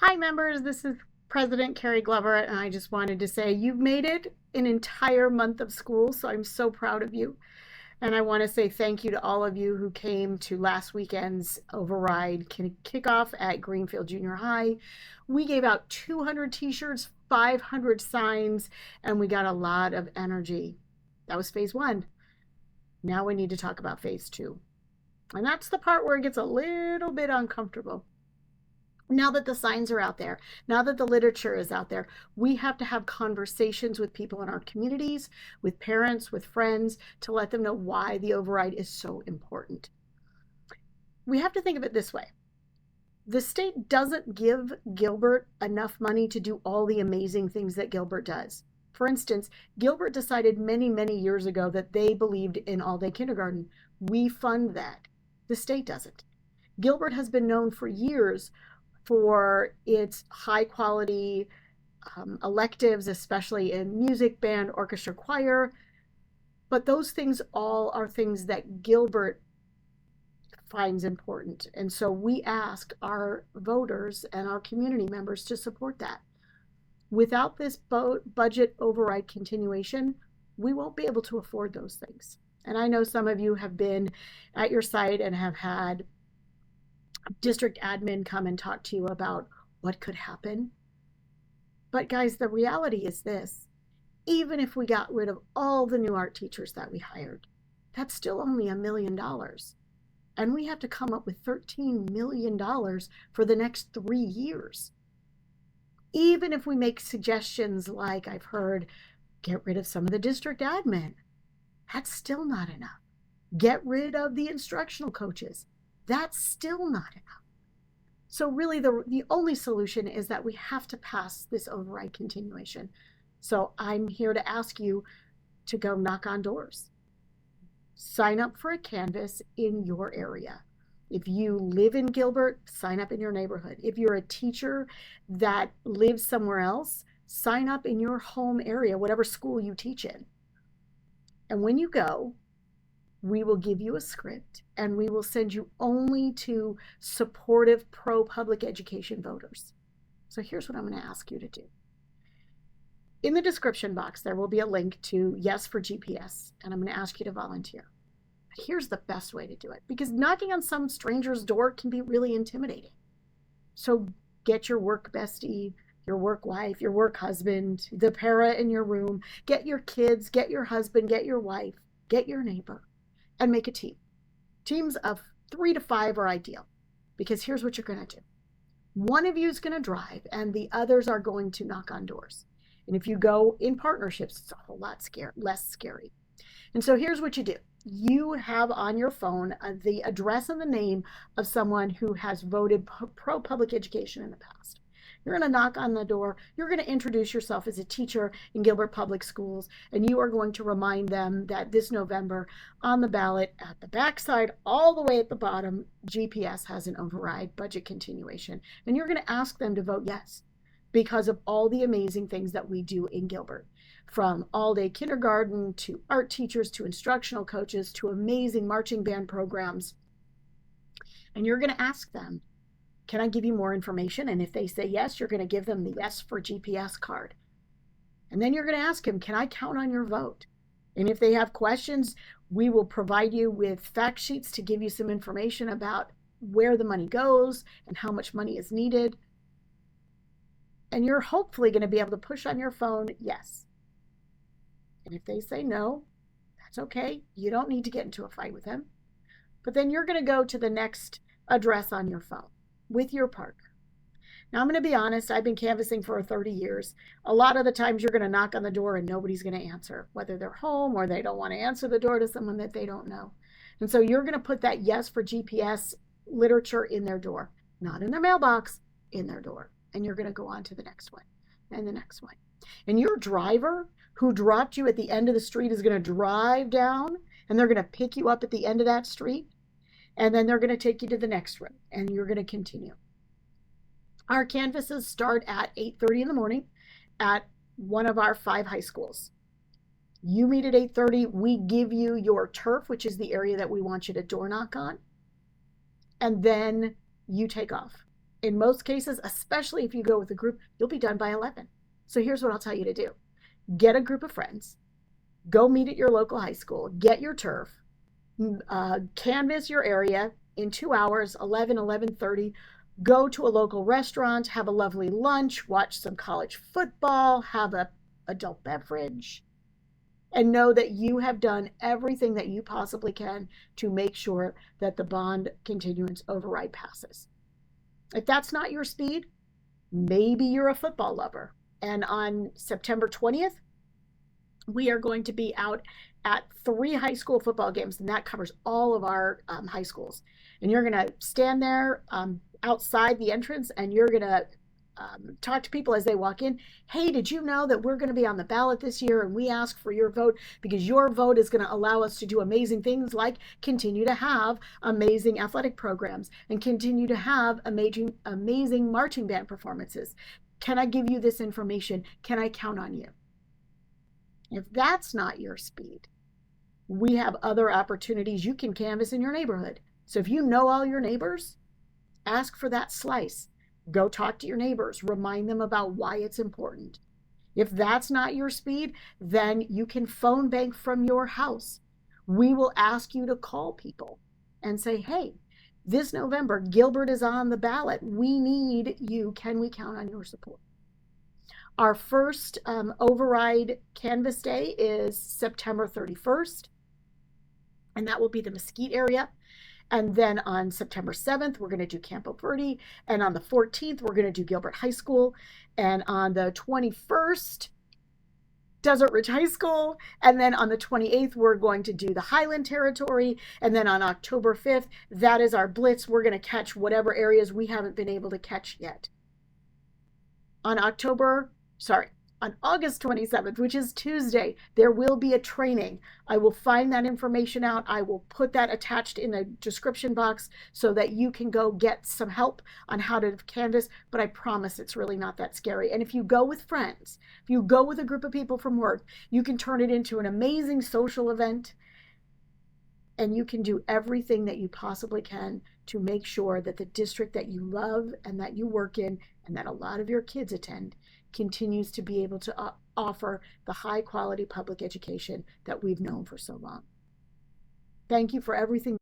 Hi, members. This is President Carrie Glover, and I just wanted to say you've made it an entire month of school, so I'm so proud of you. And I want to say thank you to all of you who came to last weekend's override kickoff at Greenfield Junior High. We gave out 200 t-shirts, 500 signs, and we got a lot of energy. That was phase one. Now we need to talk about phase two. And that's the part where it gets a little bit uncomfortable. Now that the signs are out there, now that the literature is out there, we have to have conversations with people in our communities, with parents, with friends, to let them know why the override is so important. We have to think of it this way. The state doesn't give Gilbert enough money to do all the amazing things that Gilbert does. For instance, Gilbert decided many, many years ago that they believed in all-day kindergarten. We fund that. The state doesn't. Gilbert has been known for years for its high quality electives, especially in music, band, orchestra, choir. But those things all are things that Gilbert finds important. And so we ask our voters and our community members to support that. Without this budget override continuation, we won't be able to afford those things. And I know some of you have been at your site and have had district admin come and talk to you about what could happen. But guys, the reality is this. Even if we got rid of all the new art teachers that we hired, that's still only $1 million. And we have to come up with $13 million for the next 3 years. Even if we make suggestions like I've heard, get rid of some of the district admin, that's still not enough. Get rid of the instructional coaches. That's still not enough. So really the only solution is that we have to pass this override continuation. So I'm here to ask you to go knock on doors. Sign up for a canvas in your area. If you live in Gilbert, sign up in your neighborhood. If you're a teacher that lives somewhere else, sign up in your home area, whatever school you teach in. And when you go, we will give you a script and we will send you only to supportive pro-public education voters. So here's what I'm going to ask you to do. In the description box, there will be a link to yesforgps, and I'm going to ask you to volunteer. But here's the best way to do it, because knocking on some stranger's door can be really intimidating. So get your work bestie, your work wife, your work husband, the para in your room, get your kids, get your husband, get your wife, get your neighbor, and make a team. Teams of 3 to 5 are ideal, because here's what you're going to do. One of you is going to drive and the others are going to knock on doors. And if you go in partnerships, it's a whole lot less scary. And so here's what you do. You have on your phone the address and the name of someone who has voted pro-public education in the past. You're going to knock on the door. You're going to introduce yourself as a teacher in Gilbert Public Schools, and you are going to remind them that this November on the ballot at the backside, all the way at the bottom, GPS has an override budget continuation. And you're going to ask them to vote yes because of all the amazing things that we do in Gilbert, from all-day kindergarten to art teachers to instructional coaches to amazing marching band programs. And you're going to ask them, can I give you more information? And if they say yes, you're going to give them the Yes for GPS card. And then you're going to ask them, can I count on your vote? And if they have questions, we will provide you with fact sheets to give you some information about where the money goes and how much money is needed. And you're hopefully going to be able to push on your phone, yes. And if they say no, that's okay. You don't need to get into a fight with them. But then you're going to go to the next address on your phone with your partner. Now, I'm going to be honest, I've been canvassing for 30 years. A lot of the times you're going to knock on the door and nobody's going to answer, whether they're home or they don't want to answer the door to someone that they don't know. And so you're going to put that Yes for GPS literature in their door, not in their mailbox, in their door. And you're going to go on to the next one and the next one. And your driver who dropped you at the end of the street is going to drive down and they're going to pick you up at the end of that street. And then they're going to take you to the next room and you're going to continue. Our canvases start at 8:30 in the morning at one of our 5 high schools. You meet at 8:30. We give you your turf, which is the area that we want you to door knock on. And then you take off. In most cases, especially if you go with a group, you'll be done by 11. So here's what I'll tell you to do. Get a group of friends, go meet at your local high school, get your turf, canvas your area in 2 hours, 11, 11:30. Go to a local restaurant, have a lovely lunch, watch some college football, have a adult beverage, and know that you have done everything that you possibly can to make sure that the bond continuance override passes. If that's not your speed, maybe you're a football lover. And on September 20th, we are going to be out at 3 high school football games, and that covers all of our high schools. And you're going to stand there outside the entrance, and you're going to talk to people as they walk in. Hey, did you know that we're going to be on the ballot this year, and we ask for your vote because your vote is going to allow us to do amazing things like continue to have amazing athletic programs and continue to have amazing marching band performances. Can I give you this information? Can I count on you? If that's not your speed, we have other opportunities you can canvas in your neighborhood. So if you know all your neighbors, ask for that slice. Go talk to your neighbors, remind them about why it's important. If that's not your speed, then you can phone bank from your house. We will ask you to call people and say, hey, this November, Gilbert is on the ballot. We need you. Can we count on your support? Our first override canvas day is September 31st, and that will be the Mesquite area. And then on September 7th, we're going to do Campo Verde. And on the 14th, we're going to do Gilbert High School. And on the 21st, Desert Ridge High School. And then on the 28th, we're going to do the Highland Territory. And then on October 5th, that is our blitz. We're going to catch whatever areas we haven't been able to catch yet. On August 27th, which is Tuesday, there will be a training. I will find that information out. I will put that attached in the description box so that you can go get some help on how to canvas, but I promise it's really not that scary. And if you go with friends, if you go with a group of people from work, you can turn it into an amazing social event, and you can do everything that you possibly can to make sure that the district that you love and that you work in and that a lot of your kids attend continues to be able to offer the high quality public education that we've known for so long. Thank you for everything.